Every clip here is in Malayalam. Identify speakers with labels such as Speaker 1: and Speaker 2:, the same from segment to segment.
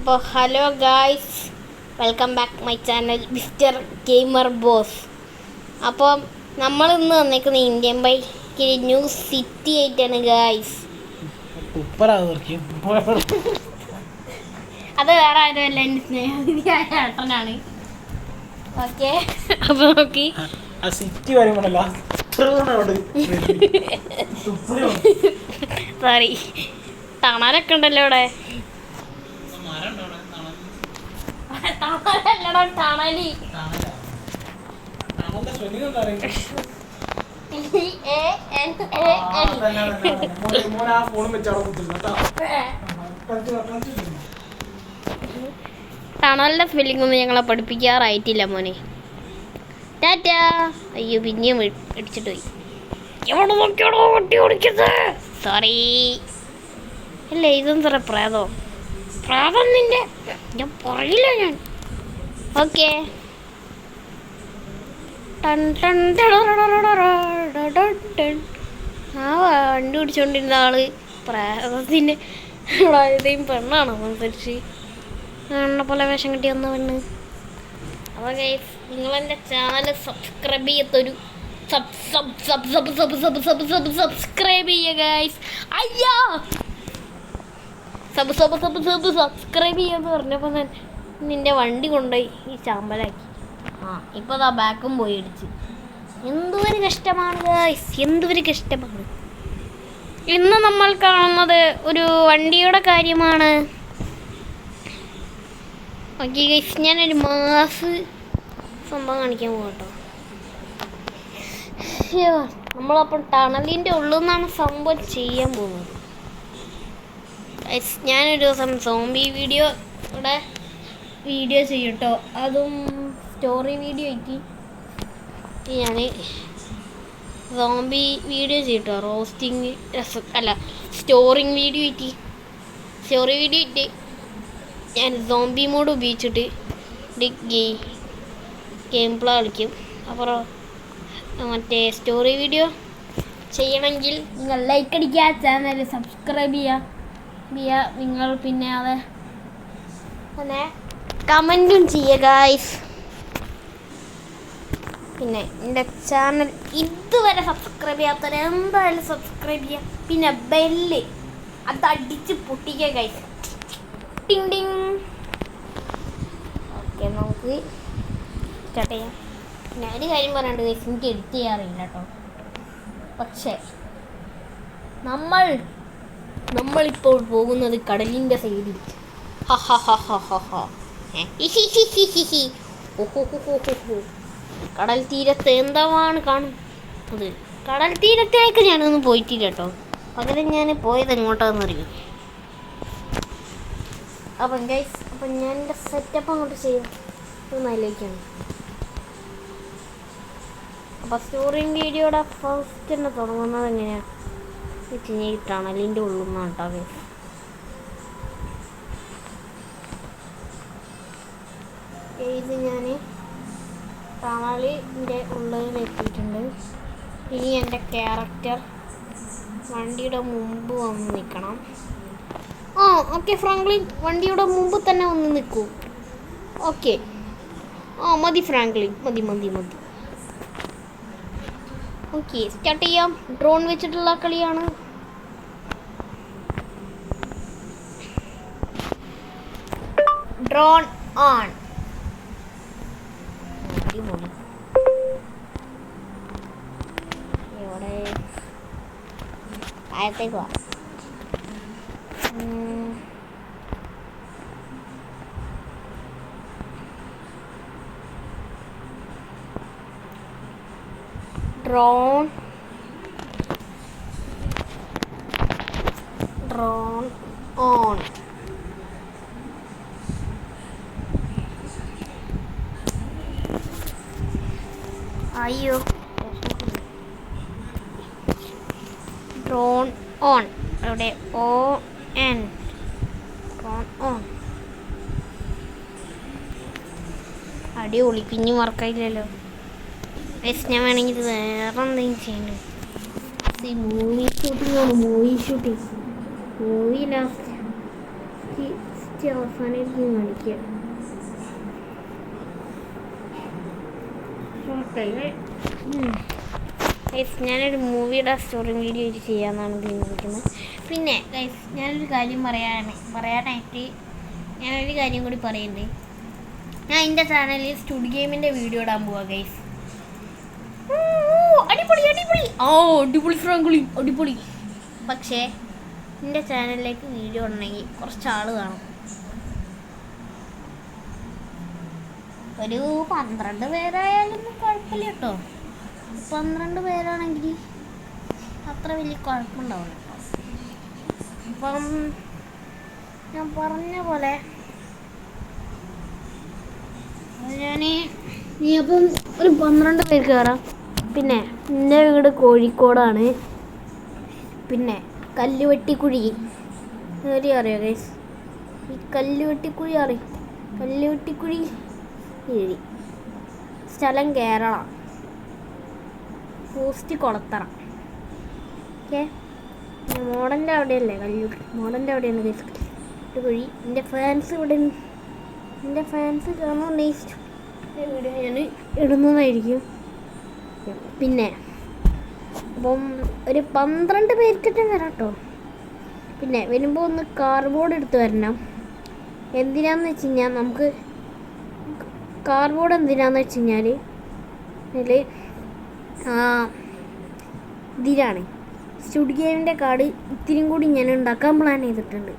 Speaker 1: അപ്പോൾ hello guys, welcome back my channel mister gamer boss. അപ്പോൾ നമ്മൾ ഇന്ന് വന്നേക്കുന്ന ഇന്ത്യൻ ബൈക്ക് ന്യൂ സിറ്റി ആയിട്ടാണ് ഗായ്സ്. അത് വേറെ ആരുമല്ല, എൻ്റെ സ്നേഹനിധിയായ ഏട്ടനാണ്. ഓക്കെ, അപ്പോൾ നോക്കി സോറി, തണലൊക്കെ ഉണ്ടല്ലോ ഇവിടെ. തണലി ടണലിന്റെ സ്പെല്ലിംഗ് ഒന്നും ഞങ്ങളെ പഠിപ്പിക്കാറായിട്ടില്ല മോനെ. ടാറ്റാ. അയ്യോ, പിന്നെയും ഇടിച്ചിട്ട് പോയി. എവിടെ നോക്കിയാണോ വണ്ടി ഓടിക്കുന്നത്? സോറി. അല്ലേ, ഇതെന്താ പ്രേതോ? പ്രാതം നിന്റെ ഞാൻ പറയില്ല ഞാൻ. ഓക്കെ, ആ വണ്ടി പിടിച്ചോണ്ടിരുന്ന ആള് പ്രാതത്തിൻ്റെ ഇതേയും പെണ്ണാണോ സംസാരിച്ച് എന്നെ പോലെ വേഷം കിട്ടി വന്ന പെണ്ണ്. അപ്പോൾ ഗൈസ്, നിങ്ങളെൻ്റെ ചാനൽ സബ്സ്ക്രൈബ് ചെയ്യാത്തൊരു സബ്സ്ക്രൈബ് ചെയ്യുക ഗൈസ്. അയ്യോ, സബ്സ്ക്രൈബ് ചെയ്യാന്ന് പറഞ്ഞപ്പോൾ ഞാൻ നിന്റെ വണ്ടി കൊണ്ടുപോയി ഈ ചാമ്പലാക്കി. ഇപ്പോൾ അതാ ബാക്കും പോയി ഇടിച്ച്. എന്തൊരു കഷ്ടമാണ് ഗൈസ്, എന്തൊരു കഷ്ടമാണ്. ഇന്ന് നമ്മൾ കാണുന്നത് ഒരു വണ്ടിയുടെ കാര്യമാണ്. ഓക്കെ ഗൈസ്, ഞാനൊരു മാസ് സംഭവം കാണിക്കാൻ പോകട്ടോ. നമ്മളപ്പം ടണലിൻ്റെ ഉള്ളിൽ നിന്നാണ് സംഭവം ചെയ്യാൻ പോകുന്നത്. ഞാനൊരു ദിവസം സോംബി വീഡിയോ ചെയ്യട്ടോ. അതും സ്റ്റോറി വീഡിയോ ആയിട്ട് ഞാൻ സോംബി വീഡിയോ ചെയ്യട്ടോ. റോസ്റ്റിങ് അല്ല, സ്റ്റോറി വീഡിയോ ആയിട്ട് ഞാൻ സോംബി മോഡ് ഉപയോഗിച്ചിട്ട് ഗെയിം പ്ലേ കളിക്കും. അപ്പുറം മറ്റേ സ്റ്റോറി വീഡിയോ ചെയ്യണമെങ്കിൽ നിങ്ങൾ ലൈക്ക് അടിക്കുക, ചാനൽ സബ്സ്ക്രൈബ് ചെയ്യുക നിങ്ങൾ. പിന്നെ പിന്നെ കമൻറ്റും ചെയ്യുക ഗൈസ്. പിന്നെ എൻ്റെ ചാനൽ ഇതുവരെ സബ്സ്ക്രൈബ് ചെയ്യാത്തവർ എന്തായാലും സബ്സ്ക്രൈബ് ചെയ്യുക. പിന്നെ ബെല്ല് അത് അടിച്ച് പൊട്ടിക്കുക ഗൈസ്. ടിങ് ടിങ്. ഓക്കെ, നമുക്ക് സ്റ്റാർട്ട് ചെയ്യാം. പിന്നെ ഒരു കാര്യം പറയാണ്ട് ഗൈസ്, എനിക്ക് എഡിറ്റ് ചെയ്യാറില്ല കേട്ടോ. പക്ഷേ നമ്മളിപ്പോൾ പോകുന്നത് കടലിൻ്റെ സൈഡിൽ. കടൽ തീരത്ത് എന്താണ് കാണുന്നത്? കടൽ തീരത്തേക്ക് ഞാനൊന്നും പോയിട്ടില്ല കേട്ടോ. പകരം ഞാൻ പോയത് എങ്ങോട്ടാണെന്നറിയും. അപ്പം ഗൈസ്, ഞാൻ എൻ്റെ സെറ്റപ്പ് അങ്ങോട്ട് ചെയ്യുന്നതിലേക്കാണ്. അപ്പോൾ സ്റ്റോറിങ് വീഡിയോയുടെ ഫസ്റ്റ് തന്നെ തുടങ്ങുന്നത് എങ്ങനെയാണ് വെച്ച് കഴിഞ്ഞാൽ ഈ ടണലിൻ്റെ ഉള്ളിൽ നിന്നാണ് കേട്ടോ ഗൈസ്. ഇത് ഞാൻ ടണലിൻ്റെ ഉള്ളിൽ എത്തിയിട്ടുണ്ട്. ഇനി എൻ്റെ ക്യാരക്ടർ വണ്ടിയുടെ മുമ്പ് വന്ന് നിൽക്കണം. ഓക്കെ ഫ്രാങ്ക്ലിൻ, വണ്ടിയുടെ മുമ്പ് തന്നെ വന്ന് നിൽക്കൂ. ഓക്കെ, മതി ഫ്രാങ്ക്ലിൻ, മതി. ഓക്കെ, സ്റ്റാർട്ട് ചെയ്യാം. ഡ്രോൺ വെച്ചിട്ടുള്ള കളിയാണ്. Drone on. എവിടെ താഴത്തേക്ക് വാ. Drone on. അയ്യോ, ഡ്രോൺ ഓൺ. അവിടെ ON. Drone on. അടിപൊളി, പിന്നെ മറക്കായില്ലല്ലോ. ഞാൻ വേണമെങ്കിൽ വേറെ എന്തെങ്കിലും ചെയ്യണം. Movie shooting. Movie last last അവസാനം കാണിക്കുക. ഞാനൊരു മൂവിയുടെ സ്റ്റോറി വീഡിയോ ചെയ്യാമെന്നാണ് തീരുമാനിക്കുന്നത്. പിന്നെ ഗൈസ്, ഞാനൊരു കാര്യം പറയാനായിട്ട് ഞാനൊരു കാര്യം കൂടി പറയുന്നുണ്ട്. ഞാൻ എൻ്റെ ചാനലിൽ സ്റ്റുഡ് ഗെയിമിൻ്റെ വീഡിയോ ഇടാൻ പോവാ ഗൈസ്. അടിപൊളി അടിപൊളി അടിപൊളി ഫ്രാങ്കുളി അടിപൊളി. പക്ഷേ എൻ്റെ ചാനലിലേക്ക് വീഡിയോ ഇടണമെങ്കിൽ കുറച്ച് ആൾ കാണും. ഒരു 12 പേരായാലും കുഴപ്പമില്ല കേട്ടോ. 12 പേരാണെങ്കിൽ അത്ര വലിയ കുഴപ്പമുണ്ടാവില്ല കേട്ടോ. അപ്പം ഞാൻ പറഞ്ഞ പോലെ അപ്പം ഒരു 12 പേര് കയറാം. പിന്നെ എൻ്റെ വീട് കോഴിക്കോടാണ്. പിന്നെ കല്ലുവെട്ടിക്കുഴി അറിയോ ഗൈസ്? ഈ കല്ലുവെട്ടിക്കുഴി അറിയും? കല്ലുവെട്ടിക്കുഴി സ്ഥലം കേരള, പോസ്റ്റ് കൊളത്തറ. ഓക്കെ, മോഡലിൻ്റെ അവിടെയല്ലേ മോഡലിൻ്റെ അവിടെയാണ് കുഴി. എൻ്റെ ഫാൻസ് കാണാൻ നെക്സ്റ്റ് വീഡിയോ ഞാൻ ഇടുന്നതായിരിക്കും. പിന്നെ അപ്പം ഒരു 12 പേർക്കിട്ട് വരാം കേട്ടോ. പിന്നെ വരുമ്പോൾ ഒന്ന് കാർഡ്ബോർഡ് എടുത്ത് വരണം. എന്തിനാന്ന് വെച്ച് കഴിഞ്ഞാൽ നമുക്ക് കാർഡ്ബോർഡ് എന്തിനാന്ന് വെച്ച് കഴിഞ്ഞാൽ ഇതിലാണ് സ്റ്റുഡ് ഗെയിമിൻ്റെ കാർഡ് ഇത്തിരിയും കൂടി ഞാൻ ഉണ്ടാക്കാൻ പ്ലാൻ ചെയ്തിട്ടുണ്ട്.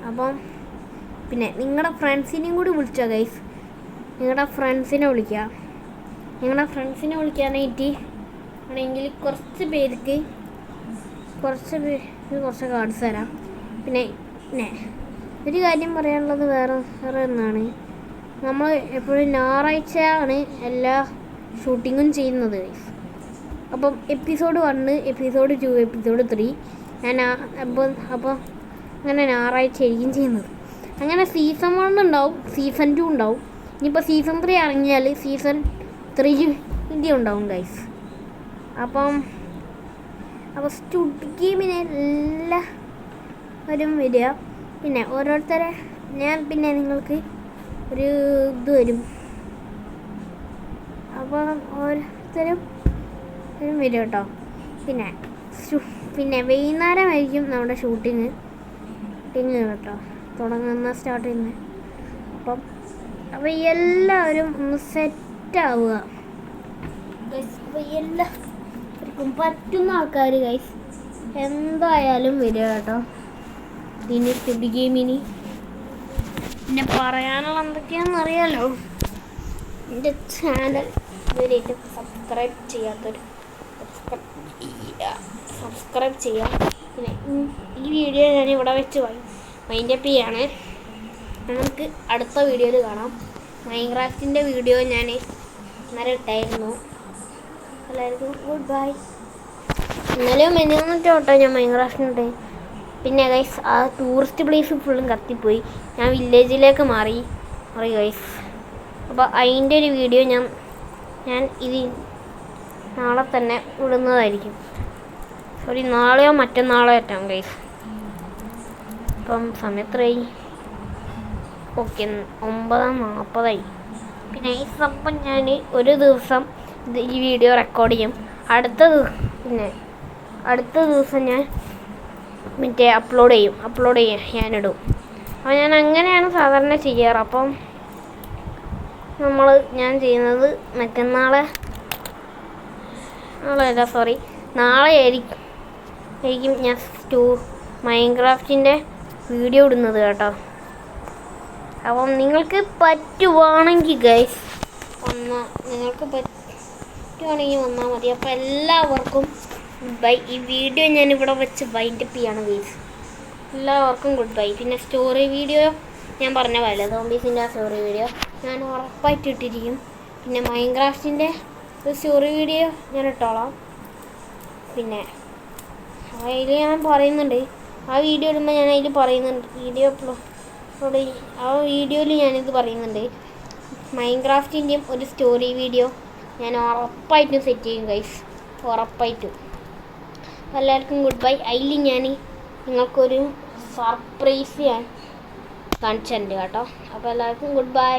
Speaker 1: അപ്പം പിന്നെ നിങ്ങളുടെ ഫ്രണ്ട്സിനെയും കൂടി വിളിച്ചോ ഗൈസ്. നിങ്ങളുടെ ഫ്രണ്ട്സിനെ വിളിക്കാനായിട്ട് ആണെങ്കിൽ കുറച്ച് പേർക്ക് കുറച്ച് കാർഡ്സ് തരാം. പിന്നെ ഒരു കാര്യം പറയാനുള്ളത് വേറെ ഒന്നാണ്. നമ്മൾ എപ്പോഴും ഞായറാഴ്ചയാണ് എല്ലാ ഷൂട്ടിങ്ങും ചെയ്യുന്നത് ഗൈസ്. അപ്പം എപ്പിസോഡ് 1, എപ്പിസോഡ് 2, എപ്പിസോഡ് 3 ഞാൻ അപ്പോൾ അങ്ങനെ ഞായറാഴ്ച ആയിരിക്കും ചെയ്യുന്നത്. അങ്ങനെ സീസൺ 1 ഉണ്ടാവും, സീസൺ 2 ഉണ്ടാവും. ഇനിയിപ്പോൾ സീസൺ 3 ഇറങ്ങിയാൽ സീസൺ 3 ഉണ്ടാവും ഗൈസ്. അപ്പം സ്റ്റുഡ് ഗെയിമിന് എല്ലാവരും വരിക. പിന്നെ ഓരോരുത്തരെ പിന്നെ നിങ്ങൾക്ക് ഒരു ഇത് വരും. അപ്പം ഓരോരുത്തരും വരും കേട്ടോ. പിന്നെ വൈകുന്നേരമായിരിക്കും നമ്മുടെ ഷൂട്ടിങ് കേട്ടോ സ്റ്റാർട്ട് ചെയ്യുന്നത്. അപ്പം എല്ലാവരും ഒന്ന് സെറ്റാവുക. എല്ലാവർക്കും പറ്റുന്ന ആൾക്കാർ ഗൈസ് എന്തായാലും വരിക കേട്ടോ ഇതിന് സ്റ്റുഡ് ഗെയിമിന്. പിന്നെ പറയാനുള്ള എന്തൊക്കെയാണെന്ന് അറിയാലോ. എൻ്റെ ചാനൽ ഇതുവരെയായിട്ടും സബ്സ്ക്രൈബ് ചെയ്യാത്തവർ സബ്സ്ക്രൈബ് ചെയ്യാം. പിന്നെ ഈ വീഡിയോ ഞാൻ ഇവിടെ വെച്ച് വൈൻഡപ്പ് ചെയ്യാണ്. നമുക്ക് അടുത്ത വീഡിയോയിൽ കാണാം. മൈൻക്രാഫ്റ്റിൻ്റെ വീഡിയോ ഞാൻ ഇന്നലെ ഇട്ടായിരുന്നു. എല്ലാവർക്കും ഗുഡ് ബൈ. ഇന്നലെയും മെനിഞ്ഞാന്നിട്ടോ ഞാൻ മൈൻക്രാഫ്റ്റിനുണ്ട്. പിന്നെ ഗൈസ് ആ ടൂറിസ്റ്റ് പ്ലേസ് ഫുള്ളും കത്തിപ്പോയി. ഞാൻ വില്ലേജിലേക്ക് മാറി ഗൈസ്. അപ്പോൾ അതിൻ്റെ ഒരു വീഡിയോ ഞാൻ ഇത് നാളെ തന്നെ ഇടുന്നതായിരിക്കും. നാളെയോ മറ്റന്നാളോ ആയിട്ടാണ് ഗൈസ്. ഇപ്പം സമയത്തായി ഓക്കെ 9:40. പിന്നെ ഈ സംഭവം ഞാൻ ഒരു ദിവസം ഈ വീഡിയോ റെക്കോർഡ് ചെയ്യും. അടുത്ത ദിവസം ഞാൻ അപ്ലോഡ് ചെയ്യാൻ ഞാനിടും. അപ്പോൾ ഞാൻ അങ്ങനെയാണ് സാധാരണ ചെയ്യാറ്. അപ്പം ഞാൻ ചെയ്യുന്നത് നാളെ ആയിരിക്കും ഞാൻ മൈൻക്രാഫ്റ്റിൻ്റെ വീഡിയോ ഇടുന്നത് കേട്ടോ. അപ്പം നിങ്ങൾക്ക് പറ്റുവാണെങ്കിൽ ഗൈസ് വന്നാൽ മതി. അപ്പോൾ എല്ലാവർക്കും ഗുഡ് ബൈ. ഈ വീഡിയോ ഞാനിവിടെ വെച്ച് വൈൻഡപ്പ് ചെയ്യാണ് ഗൈസ്. എല്ലാവർക്കും ഗുഡ് ബൈ. പിന്നെ സ്റ്റോറി വീഡിയോ ഞാൻ പറഞ്ഞ പോലെ സോംബീസിൻ്റെ ആ സ്റ്റോറി വീഡിയോ ഞാൻ ഉറപ്പായിട്ട് ഇട്ടിരിക്കും. പിന്നെ മൈൻക്രാഫ്റ്റിൻ്റെ ഒരു സ്റ്റോറി വീഡിയോ ഞാൻ ഇട്ടോളാം. പിന്നെ അതിൽ ഞാൻ പറയുന്നുണ്ട്, ആ വീഡിയോ ഇടുമ്പോൾ ഞാൻ അതിൽ പറയുന്നുണ്ട്, ആ വീഡിയോയിൽ ഞാനിത് പറയുന്നുണ്ട്. മൈൻക്രാഫ്റ്റിൻ്റെയും ഒരു സ്റ്റോറി വീഡിയോ ഞാൻ ഉറപ്പായിട്ടും സെറ്റ് ചെയ്യും ഗൈസ്, ഉറപ്പായിട്ടും. എല്ലാവർക്കും ഗുഡ് ബൈ. അതിൽ ഞാൻ നിങ്ങൾക്കൊരു സർപ്രൈസ് ഞാൻ കാണിച്ചിട്ടുണ്ട് കേട്ടോ. അപ്പോൾ എല്ലാവർക്കും ഗുഡ് ബൈ.